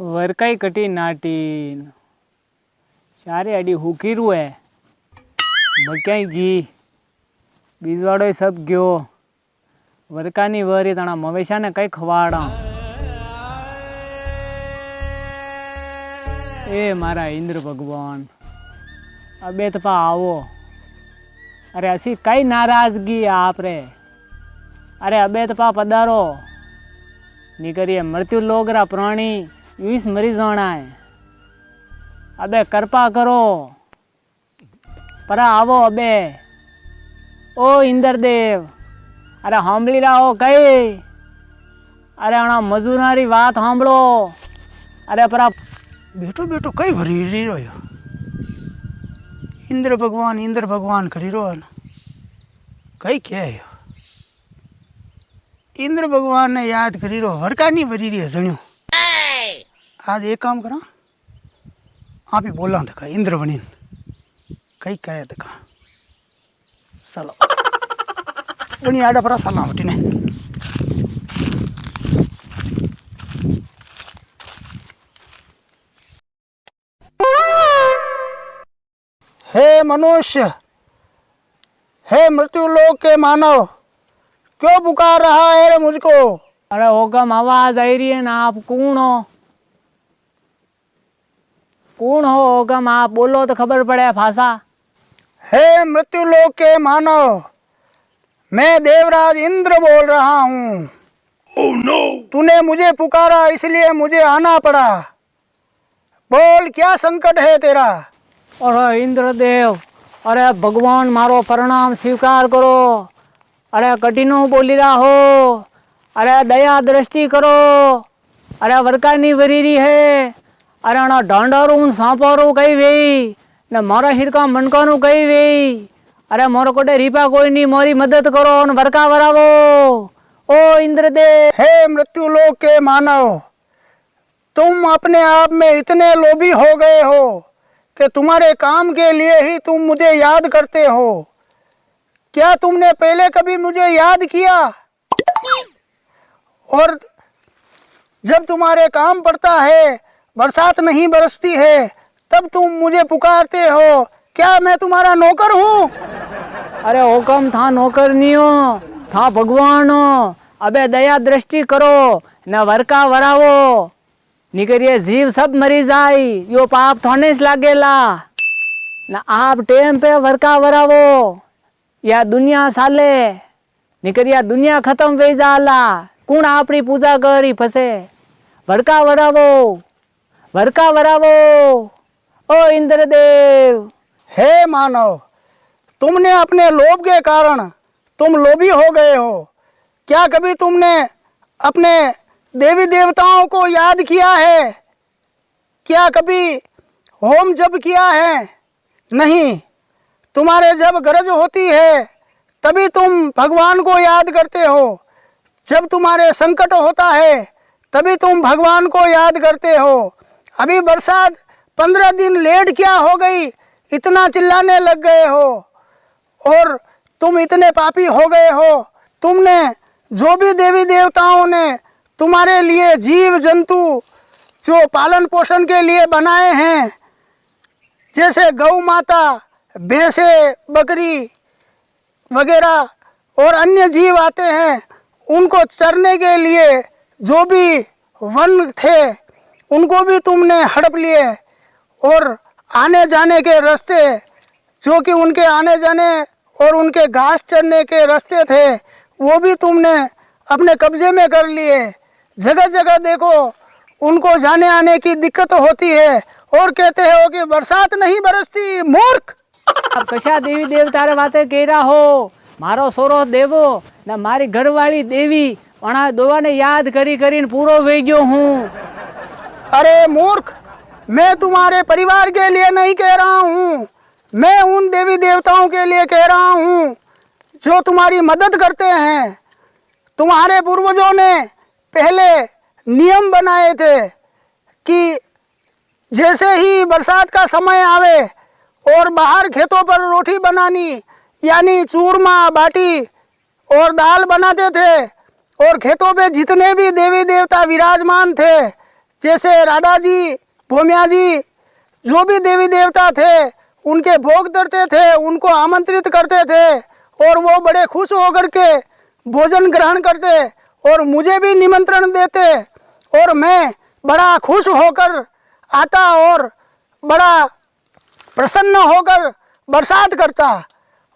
वरकाई कटी नाटीन चारे अडी हुकीरू है मक्याई गी बीजवाड़ो सब गयो वरकानी वरी तना मवेशा ने कई खवाड़ा ए मारा इंद्र भगवान अबे तपा आवो। अरे असी कई नाराजगी है आप रे। अरे अबे तपा पधारो निकरिए मृत्यु लोगरा प्राणी यूस मरी जाना है। अबे कृपा करो परा आवो अबे ओ इंद्रदेव। अरे सांभળી रहो कई। अरे अणा मजूरारी बात सांभळो। अरे परा बेटो बेटो कई भरी रहो इंद्र भगवान करी रो कई क्या है इंद्र भगवान ने याद करी रो वरका नहीं भरी रही है जण्यो। आज एक काम करा आप ही बोला था इंद्र बनी कई करे था चलो बनी आडा परा साला हटी ने। हे मनुष्य, हे मृत्यु लोक के मानव, क्यों पुकार रहा है रे मुझको? अरे होगम आवाज आई रही है ना। आप कौन हो? कौन हो होगम? आप बोलो तो खबर पड़े भाषा। हे मृत्यु लोक के मानव, मैं देवराज इंद्र बोल रहा हूँ। Oh, no. तूने मुझे पुकारा इसलिए मुझे आना पड़ा। बोल क्या संकट है तेरा? अरे इंद्रदेव, अरे भगवान मारो प्रणाम स्वीकार करो। अरे कठिनो बोली रहा हो। अरे दया दृष्टि करो। अरे वरकानी वरी रही है। अरे ना ढांडारू सांपारू कही वे ने मारा हिड़का मनकानु कही वे। अरे मोर कोटे रीपा कोई नहीं मोरी मदद करो न वरका वरावो ओ इंद्रदेव। हे मृत्यु लोक के मानव, तुम अपने आप में इतने लोभी हो गए हो कि तुम्हारे काम के लिए ही तुम मुझे याद करते हो। क्या तुमने पहले कभी मुझे याद किया? और जब तुम्हारे काम पड़ता है, बरसात नहीं बरसती है, तब तुम मुझे पुकारते हो। क्या मैं तुम्हारा नौकर हूँ? अरे हुकम था नौकर नहीं हो, था भगवान हो। अबे दया दृष्टि करो न वरका वरावो निकरिए जीव सब मरी जाए यो पाप थोने से लागेला न। आप टेम पे वरका वरावो या दुनिया साले निकरिया दुनिया खत्म वे जाला। कौन आपरी पूजा करी फसे? वरका वरावो ओ इंद्रदेव। हे मानव, तुमने अपने लोभ के कारण तुम लोभी हो गए हो। क्या कभी तुमने अपने देवी देवताओं को याद किया है? क्या कभी होम जप किया है? नहीं। तुम्हारे जब गरज होती है तभी तुम भगवान को याद करते हो। जब तुम्हारे संकट होता है तभी तुम भगवान को याद करते हो। अभी बरसात 15 दिन लेट क्या हो गई, इतना चिल्लाने लग गए हो। और तुम इतने पापी हो गए हो। तुमने जो भी देवी देवताओं ने तुम्हारे लिए जीव जंतु जो पालन पोषण के लिए बनाए हैं, जैसे गौ माता, भैंसे, बकरी वगैरह और अन्य जीव आते हैं, उनको चरने के लिए जो भी वन थे उनको भी तुमने हड़प लिए। और आने जाने के रास्ते जो कि उनके आने जाने और उनके घास चरने के रास्ते थे वो भी तुमने अपने कब्जे में कर लिए। जगह जगह देखो उनको जाने आने की दिक्कत होती है और कहते हो कि बरसात नहीं बरसती। मूर्ख! आप कशा देवी देवता रे बातें कह रहा हो? मारो सोरो देवो न मारी घरवाली देवी वणा दोवा ने याद करी करीन पूरो वे गयो हूँ। अरे मूर्ख, मैं तुम्हारे परिवार के लिए नहीं कह रहा हूँ। मैं उन देवी देवताओं के लिए कह रहा हूँ जो तुम्हारी मदद करते हैं। तुम्हारे पूर्वजों ने पहले नियम बनाए थे कि जैसे ही बरसात का समय आवे और बाहर खेतों पर रोटी बनानी यानी चूरमा बाटी और दाल बनाते थे। और खेतों पे जितने भी देवी देवता विराजमान थे, जैसे राधा जी, भूमिया जी, जो भी देवी देवता थे उनके भोग धरते थे, उनको आमंत्रित करते थे और वो बड़े खुश होकर के भोजन ग्रहण करते और मुझे भी निमंत्रण देते और मैं बड़ा खुश होकर आता और बड़ा प्रसन्न होकर बरसात करता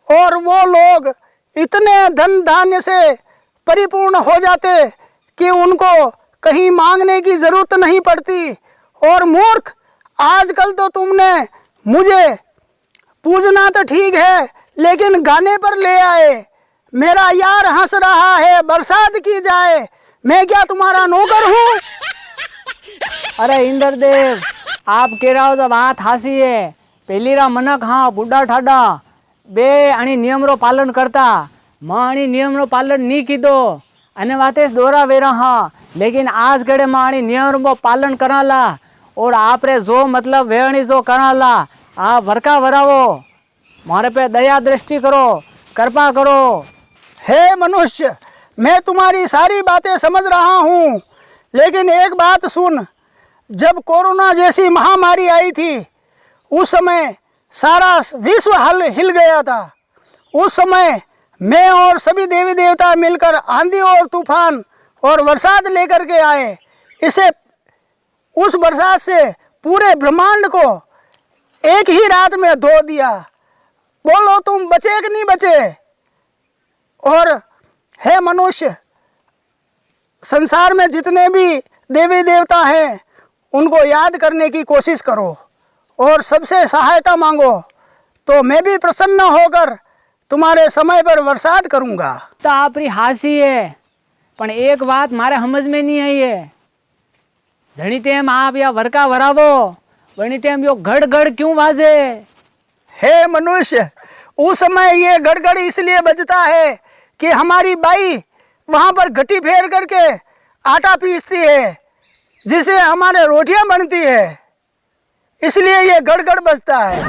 और वो लोग इतने धन धान्य से परिपूर्ण हो जाते कि उनको कहीं मांगने की ज़रूरत नहीं पड़ती। और मूर्ख, आजकल तो तुमने मुझे पूजना तो ठीक है लेकिन गाने पर ले आए। मेरा यार हंस रहा है, बरसात की जाए, मैं क्या तुम्हारा नौकर हूँ? अरे इंद्रदेव, आप कह रहा हो तो बात हासी है। पहली रा मनक हाँ बुढ़ा ठाडा बे आनी नियम रो पालन करता, मां आनी नियम रो पालन नहीं कीधो अने वाते दोरा वेरा हाँ, लेकिन आज घड़े मां आनी नियम रो पालन कराला और आप रे जो मतलब वेणी जो कराला आप वरका वरावो, मारे पे दया दृष्टि करो, कृपा करो। हे मनुष्य, मैं तुम्हारी सारी बातें समझ रहा हूँ, लेकिन एक बात सुन। जब कोरोना जैसी महामारी आई थी उस समय सारा विश्व हिल गया था। उस समय मैं और सभी देवी देवता मिलकर आंधी और तूफान और बरसात लेकर के आए। इसे उस बरसात से पूरे ब्रह्मांड को एक ही रात में धो दिया। बोलो तुम बचे कि नहीं बचे? और हे मनुष्य, संसार में जितने भी देवी देवता हैं उनको याद करने की कोशिश करो और सबसे सहायता मांगो, तो मैं भी प्रसन्न होकर तुम्हारे समय पर बरसात करूँगा। तो आप री हासी है, पण एक बात मारे समझ में नहीं आई है। जनी टाइम आप या वरका वरावो, वनी टाइम यो गड़ गड़ क्यों बाजे? हे मनुष्य, उस समय ये गड़गड़ इसलिए बजता है कि हमारी बाई वहाँ पर घटी फेर करके आटा पीसती है, जिससे हमारे रोटियां बनती है, इसलिए ये गड़गड़ बजता है।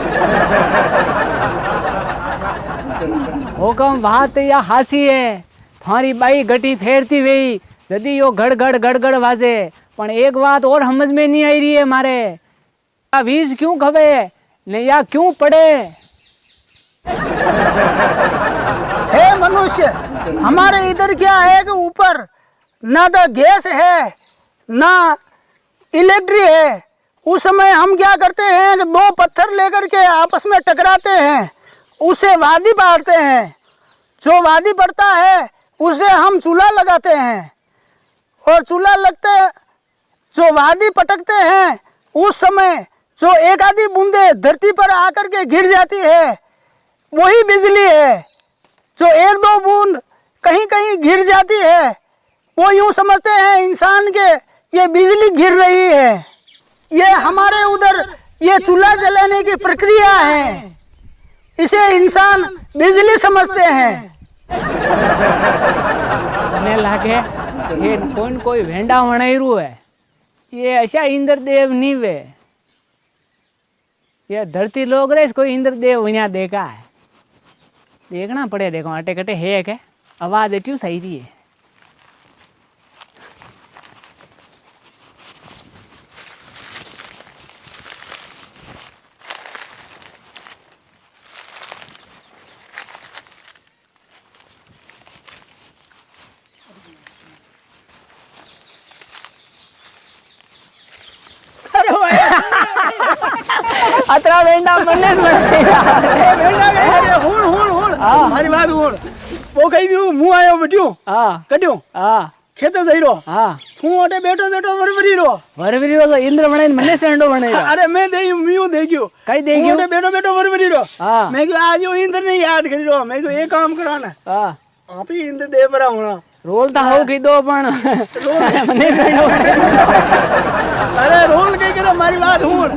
हुकम बात या हासी है, थारी बाई घटी फेरती वही यदि यो गड़गड़ गड़गड़ वाजे। पण एक बात और समझ में नहीं आई रही है मारे, या बीज क्यों खवे ने या क्यों पड़े? हे मनुष्य, हमारे इधर क्या है कि ऊपर ना तो गैस है ना इलेक्ट्रिक है। उस समय हम क्या करते हैं कि दो पत्थर लेकर के आपस में टकराते हैं, उसे वादी पाड़ते हैं। जो वादी पड़ता है उसे हम चूल्हा लगाते हैं और चूल्हा लगते जो वादी पटकते हैं उस समय जो एक आधी बूंदे धरती पर आकर के गिर जाती है वही बिजली है। जो एक दो बूंद कहीं कहीं गिर जाती है वो यूं समझते हैं इंसान के ये बिजली गिर रही है। ये हमारे उधर ये चूल्हा जलाने की प्रक्रिया है, इसे इंसान बिजली समझते हैं। મને લાગે એ કોઈ વેંડા વણાયરું है, ये ऐसा इंद्रदेव नहीं वे, ये धरती लोग रे कोई इंद्रदेव वहाँ देखा है, देखना पड़े। देखो अटे कटे है क्या आवाज एट्यू सही थी है। अतरा वेंडा मने मारी बात हुण वो कई भी मुंह आयो बट्यो हां कड्यो हां खेते जईरो हां तू ओटे बैठो बैठो वरवरी रो तो इंद्र बने मने सेंडो बने। अरे मैं दे मियो देखियो कई देखियो ओटे बैठो बैठो वरवरी रो। हां मैं को आज इंद्र ने याद करी रो, मैं को एक काम कराना हां आप ही इंद्र देव बरा होना रोल तो हो की दो पण मने सेंडो। अरे रोल के करे मारी बात हुण